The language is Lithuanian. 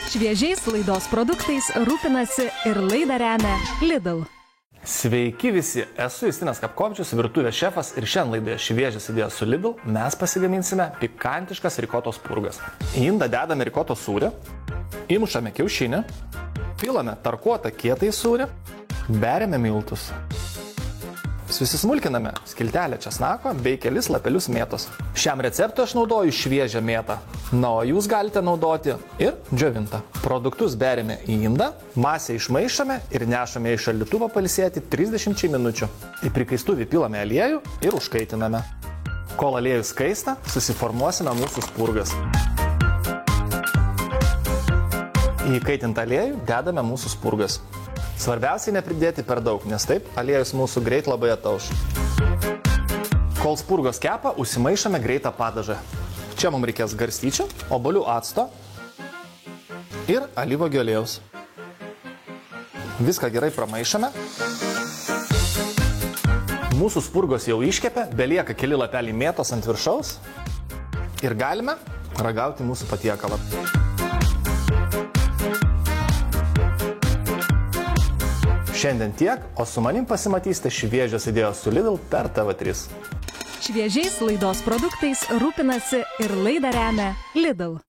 Šviežiais laidos produktais rūpinasi ir laidą remia Lidl. Sveiki visi, esu Justinas Kapkovičius, virtuvės šefas ir šiandien laidoje Šviežias idėjas su Lidl mes pasigaminsime pikantiškas rikotos purgas. Į indą dedame rikotos sūrį, įmušame kiaušinį, pilame tarkuotą kietąjį sūrį, beriame miltus. Susismulkiname skiltelę česnako bei kelis lapelius mėtos. Šiam receptui aš naudoju šviežią mėtą, o jūs galite naudoti ir džiovintą. Produktus beriame į indą, masę išmaišome ir nešame į šaldytuvą pailsėti 30 minučių. Į prikaistuvį pilame aliejų ir užkaitiname. Kol aliejus kaista, susiformuosime mūsų spurgas. Į įkaitintą aliejų dedame mūsų spurgas. Svarbiausiai nepridėti per daug, nes taip aliejus mūsų greit labai atauš. Kol spurgos kepa, užsimaišame greitą padažą. Čia mums reikės garstyčių, obuolių acto ir alyvuogių aliejaus. Viską gerai pramaišame. Mūsų spurgos jau iškepė, belieka keli lapeliai mėtos ant viršaus ir galime ragauti mūsų patiekalą. Šiandien tiek, o su manim pasimatysite Šviežios idėjos su Lidl per TV3. Šviežiais laidos produktais rūpinasi ir laidą remia Lidl.